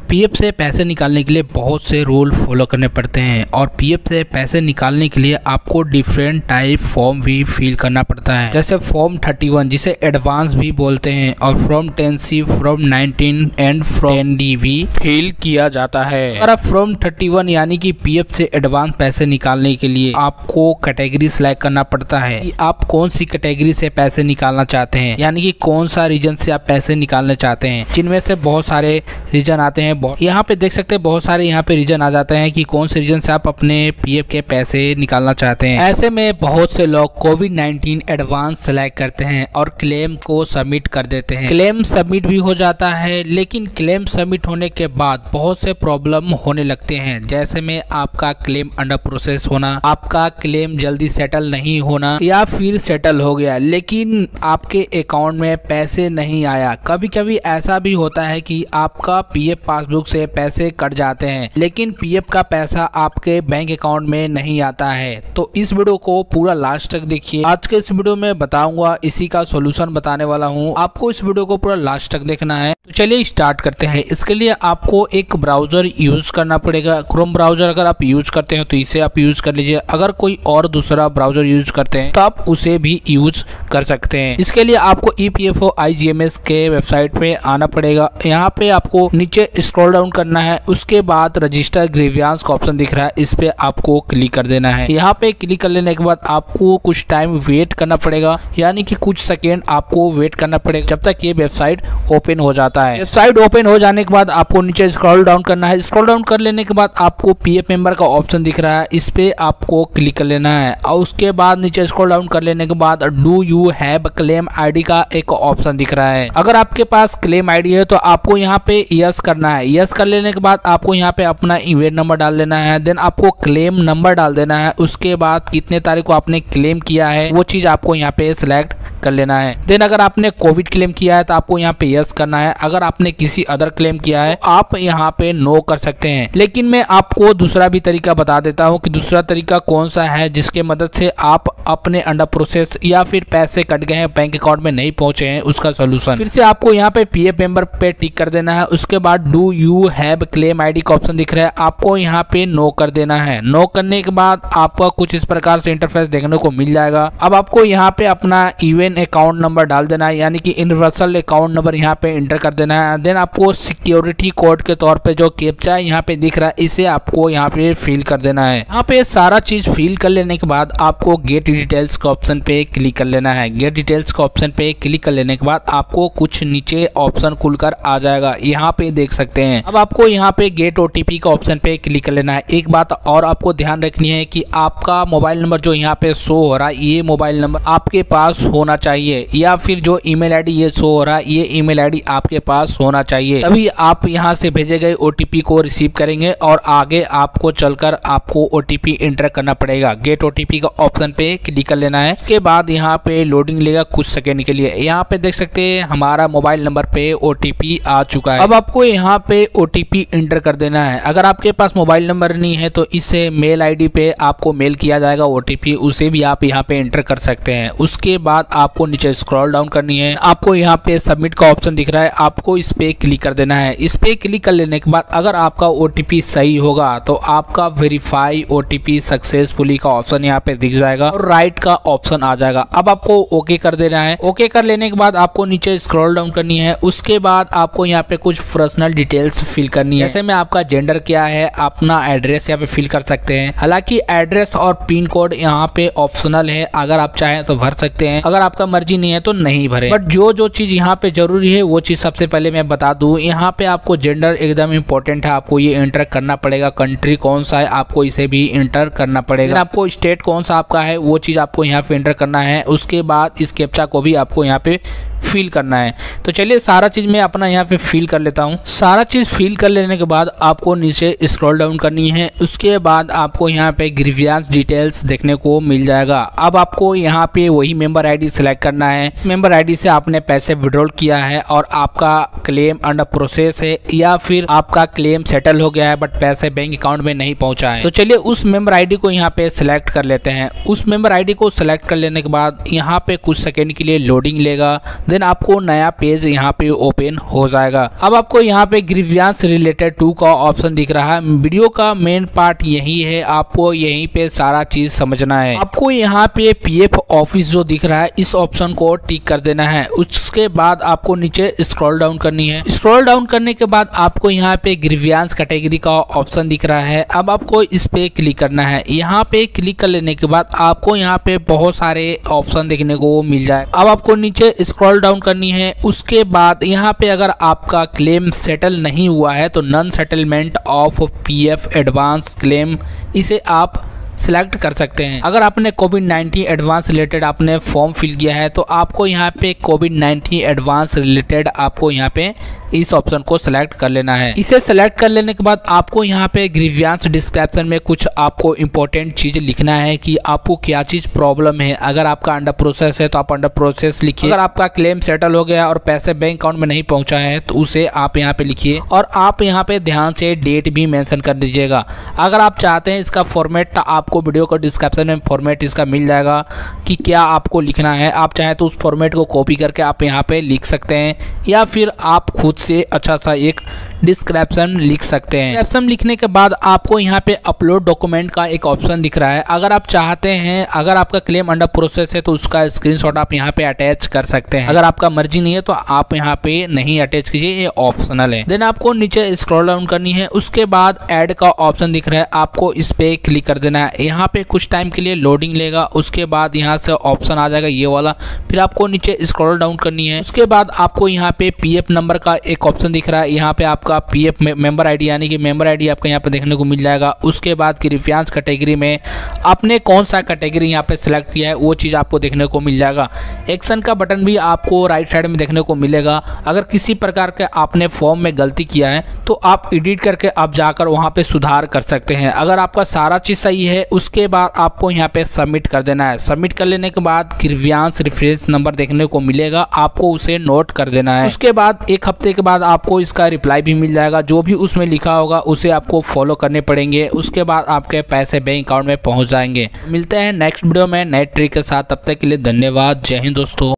PF से पैसे निकालने के लिए बहुत से रूल फॉलो करने पड़ते हैं और पीएफ से पैसे निकालने के लिए आपको डिफरेंट टाइप फॉर्म भी फिल करना पड़ता है, जैसे फॉर्म 31 जिसे एडवांस भी बोलते हैं और form 10C, form 19 and form 10D भी फिल किया जाता है। अगर आप फॉर्म 31 यानी कि पीएफ से एडवांस पैसे निकालने के लिए आपको कैटेगरी सिलेक्ट करना पड़ता है कि आप कौन सी कैटेगरी से पैसे निकालना चाहते हैं, यानी कि कौन सा रीजन से आप पैसे निकालना चाहते हैं, जिनमें से बहुत सारे रीजन आते हैं। यहाँ पे देख सकते हैं बहुत सारे यहाँ पे रीजन आ जाते हैं कि कौन से रीजन से आप अपने पीएफ के पैसे निकालना चाहते हैं। ऐसे में बहुत से लोग कोविड-19 एडवांस सेलेक्ट करते हैं और क्लेम को सबमिट कर देते हैं। क्लेम सबमिट भी हो जाता है, लेकिन क्लेम सबमिट होने के बाद बहुत से प्रॉब्लम होने लगते हैं, जैसे में आपका क्लेम अंडर प्रोसेस होना, आपका क्लेम जल्दी सेटल नहीं होना या फिर सेटल हो गया लेकिन आपके अकाउंट में पैसे नहीं आया। कभी कभी ऐसा भी होता है कि आपका पीएफ पासबुक से पैसे कट जाते हैं लेकिन पीएफ का पैसा आपके बैंक अकाउंट में नहीं आता है। तो इस वीडियो को पूरा लास्ट तक देखिए। आज के इस वीडियो में बताऊंगा, इसी का सॉल्यूशन बताने वाला हूं। आपको इस वीडियो को पूरा लास्ट तक देखना है। तो चलिए स्टार्ट करते हैं। इसके लिए आपको एक ब्राउजर यूज करना पड़ेगा। क्रोम ब्राउजर अगर आप यूज करते हैं तो इसे आप यूज कर लीजिए। अगर कोई और दूसरा ब्राउजर यूज करते हैं तो आप उसे भी यूज कर सकते हैं। इसके लिए आपको EPFO IGMS के वेबसाइट पे आना पड़ेगा। यहाँ पे आपको नीचे स्क्रॉल डाउन करना है, उसके बाद रजिस्टर ग्रीवियंस का ऑप्शन दिख रहा है, इस पे आपको क्लिक कर देना है। यहाँ पे क्लिक कर लेने के बाद आपको कुछ टाइम वेट करना पड़ेगा, यानी कि कुछ सेकेंड आपको वेट करना पड़ेगा जब तक ये वेबसाइट ओपन हो जाता है। वेबसाइट ओपन हो जाने के बाद आपको नीचे स्क्रॉल डाउन करना है। स्क्रॉल डाउन कर लेने के बाद आपको पीएफ मेंबर का ऑप्शन दिख रहा है, इस पे आपको क्लिक कर लेना है और उसके बाद नीचे स्क्रॉल डाउन कर लेने के बाद do you have claim ID का एक ऑप्शन दिख रहा है। अगर आपके पास क्लेम आईडी है तो आपको यहाँ पे यस करना है। यस कर लेने के बाद आपको यहाँ पे अपना इवेंट नंबर डाल देना है, देन आपको क्लेम नंबर डाल देना है। उसके बाद कितने तारीख को आपने क्लेम किया है वो चीज आपको यहाँ पे सिलेक्ट कर लेना है। देन अगर आपने कोविड क्लेम किया है तो आपको यहाँ पे यस करना है। अगर आपने किसी अदर क्लेम किया है आप यहाँ पे नो कर सकते हैं। लेकिन मैं आपको दूसरा भी तरीका बता देता हूँ कि दूसरा तरीका कौन सा है जिसके मदद से आप अपने अंडर प्रोसेस या फिर पैसे कट गए हैं बैंक अकाउंट में नहीं पहुंचे हैं उसका सोल्यूशन। फिर से आपको यहाँ पे पीएफ मेंबर पे टिक कर देना है। उसके बाद do you have claim ID का ऑप्शन दिख रहा है, आपको यहाँ पे नो कर देना है। नो करने के बाद आपका कुछ इस प्रकार से इंटरफेस देखने को मिल जाएगा। अब आपको यहाँ पे अपना इवेंट अकाउंट नंबर डाल देना है, यानी कि यूनिवर्सल अकाउंट नंबर यहाँ पे एंटर कर देना है। देन आपको सिक्योरिटी कोड के तौर पे जो कैप्चा यहाँ पे दिख रहा है इसे आपको यहाँ पे फिल कर देना है। यहाँ पे सारा चीज फिल कर लेने के बाद आपको गेट डिटेल्स का ऑप्शन पे क्लिक कर लेना है। गेट डिटेल्स का ऑप्शन पे क्लिक कर लेने के बाद आपको कुछ नीचे ऑप्शन खुलकर आ जाएगा, यहाँ पे देख सकते हैं। अब आपको यहाँ पे गेट OTP का ऑप्शन पे क्लिक कर लेना है। एक बात और आपको ध्यान रखनी है कि आपका मोबाइल नंबर जो यहाँ पे शो हो रहा है ये मोबाइल नंबर आपके पास होना चाहिए, या फिर जो ईमेल आईडी ये शो हो रहा है ये ईमेल आईडी आपके पास होना चाहिए, तभी आप यहाँ से भेजे गए OTP को रिसीव करेंगे और आगे आपको चलकर आपको OTP एंटर करना पड़ेगा। गेट OTP का ऑप्शन पे क्लिक कर लेना है। उसके बाद यहाँ पे लोडिंग लेगा कुछ सेकेंड के लिए। यहाँ पे देख सकते हैं हमारा मोबाइल नंबर पे OTP आ चुका है। अब आपको यहाँ पे OTP एंटर कर देना है। अगर आपके पास मोबाइल नंबर नहीं है तो इसे मेल आईडी पे आपको मेल किया जाएगा OTP, उसे भी आप यहाँ पे एंटर कर सकते हैं। उसके बाद आपको नीचे स्क्रॉल डाउन करनी है, आपको यहाँ पे सबमिट का ऑप्शन दिख रहा है, आपको इस पे क्लिक कर देना है। इस पे क्लिक कर लेने के बाद अगर आपका OTP सही होगा तो आपका वेरीफाई OTP सक्सेसफुली का ऑप्शन यहाँ पे दिख जाएगा और राइट का ऑप्शन आ जाएगा। अब आपको ओके कर देना है। ओके कर लेने के बाद आपको नीचे स्क्रॉल डाउन करनी है। उसके बाद आपको यहाँ पे कुछ पर्सनल डिटेल्स फिल करनी है, जैसे में आपका जेंडर क्या है, अपना एड्रेस यहाँ पे फिल कर सकते हैं। हालांकि एड्रेस और पिन कोड यहाँ पे ऑप्शनल है, अगर आप चाहें तो भर सकते हैं, अगर आपका मर्जी नहीं है तो नहीं भरे। बट जो चीज यहाँ पे जरूरी है वो चीज सबसे पहले मैं बता दूं, यहाँ पे आपको जेंडर एकदम इंपॉर्टेंट है, आपको ये एंटर करना पड़ेगा। कंट्री कौन सा है आपको इसे भी एंटर करना पड़ेगा। आपको स्टेट कौन सा आपका है वो चीज आपको यहाँ पे एंटर करना है। उसके बाद इस कैप्चा को भी आपको यहाँ पे फिल करना है। तो चलिए सारा चीज मैं अपना यहाँ पे फिल कर लेता हूँ। सारा चीज फिल कर लेने के बाद आपको नीचे स्क्रॉल डाउन करनी है। उसके बाद आपको यहाँ पे ग्रीवियंस डिटेल्स देखने को मिल जाएगा। अब आपको यहाँ पे वही मेंबर आईडी सिलेक्ट करना है। मेंबर आईडी से आपने पैसे विड्रॉल किया है और आपका क्लेम अंडर प्रोसेस है या फिर आपका क्लेम सेटल हो गया है बट पैसे बैंक अकाउंट में नहीं पहुंचा है। तो चलिए उस मेंबर आईडी को यहाँ पे सिलेक्ट कर लेते हैं। उस मेंबर आईडी को सिलेक्ट कर लेने के बाद यहाँ पे कुछ सेकेंड के लिए लोडिंग लेगा। देन आपको नया पेज यहाँ पे ओपन हो जाएगा। अब आपको यहाँ पे ग्रीवियंस रिलेटेड टू का ऑप्शन दिख रहा है। वीडियो का मेन पार्ट यही है, आपको यहीं पे सारा चीज समझना है। आपको यहाँ पे पीएफ ऑफिस जो दिख रहा है इस ऑप्शन को टिक कर देना है। उसके बाद आपको नीचे स्क्रॉल डाउन करनी है। स्क्रॉल डाउन करने के बाद आपको यहाँ पे ग्रीवियंस कैटेगरी का ऑप्शन दिख रहा है। अब आपको इस पे क्लिक करना है। यहाँ पे क्लिक कर लेने के बाद आपको यहाँ पे बहुत सारे ऑप्शन देखने को मिल जाए। अब आपको नीचे स्क्रॉल डाउन करनी है। उसके बाद यहाँ पे अगर आपका क्लेम सेटल नहीं हुआ है तो non settlement of PF advance claim, इसे आप सिलेक्ट कर सकते हैं। अगर आपने कोविड-19 एडवांस रिलेटेड आपने फॉर्म फिल किया है तो आपको यहाँ पे कोविड-19 एडवांस रिलेटेड आपको यहाँ पे इस ऑप्शन को सिलेक्ट कर लेना है। इसे सिलेक्ट कर लेने के बाद आपको यहाँ पे ग्रीवियंस डिस्क्रिप्शन में कुछ आपको इंपॉर्टेंट चीज लिखना है कि आपको क्या चीज प्रॉब्लम है। अगर आपका अंडर प्रोसेस है तो आप अंडर प्रोसेस लिखिए। अगर आपका क्लेम सेटल हो गया और पैसे बैंक अकाउंट में नहीं पहुंचा है तो उसे आप यहाँ पे लिखिए और आप यहाँ पे ध्यान से डेट भी मेंशन कर दीजिएगा। अगर आप चाहते हैं इसका फॉर्मेट, आपको वीडियो को डिस्क्रिप्शन में फॉर्मेट इसका मिल जाएगा कि क्या आपको लिखना है। आप चाहे तो उस फॉर्मेट को कॉपी करके आप यहाँ पे लिख सकते हैं या फिर आप खुद से अच्छा सा एक डिस्क्रिप्शन लिख सकते हैं। डिस्क्रिप्शन लिखने के बाद आपको यहाँ पे अपलोड डॉक्यूमेंट का एक ऑप्शन दिख रहा है। अगर आप चाहते हैं, अगर आपका क्लेम अंडर प्रोसेस है तो उसका स्क्रीनशॉट आप यहाँ पे अटैच कर सकते हैं। अगर आपका मर्जी नहीं है तो आप यहाँ पे नहीं अटैच कीजिए, ये ऑप्शनल है। देन आपको नीचे स्क्रॉल डाउन करनी है। उसके बाद ऐड का ऑप्शन दिख रहा है, आपको इस पे क्लिक कर देना है। यहाँ पे कुछ टाइम के लिए लोडिंग लेगा। उसके बाद यहाँ से ऑप्शन आ जाएगा ये वाला, फिर आपको नीचे स्क्रॉल डाउन करनी है। उसके बाद आपको यहाँ पे पीएफ नंबर का एक ऑप्शन दिख रहा है। यहाँ पे आपका पीएफ मेंबर आईडी यानी कि मेंबर आईडी आपको यहाँ पे देखने को मिल जाएगा। उसके बाद ग्रीवियंस कैटेगरी में आपने कौन सा कैटेगरी यहाँ पे सिलेक्ट किया है वो चीज़ आपको देखने को मिल जाएगा। एक्शन का बटन भी आपको राइट साइड में देखने को मिलेगा। अगर किसी प्रकार के आपने फॉर्म में गलती किया है तो आप एडिट करके आप जाकर वहाँ पे सुधार कर सकते हैं। अगर आपका सारा चीज़ सही है उसके बाद आपको यहाँ पे सबमिट कर देना है। सबमिट कर लेने के बाद ग्रीवियंस रेफरेंस नंबर देखने को मिलेगा, आपको उसे नोट कर देना है। उसके बाद एक हफ्ते के बाद आपको इसका रिप्लाई भी मिल जाएगा। जो भी उसमें लिखा होगा उसे आपको फॉलो करने पड़ेंगे। उसके बाद आपके पैसे बैंक अकाउंट में पहुंच जाएंगे। मिलते हैं नेक्स्ट वीडियो में नए ट्रिक के साथ, तब तक के लिए धन्यवाद। जय हिंद दोस्तों।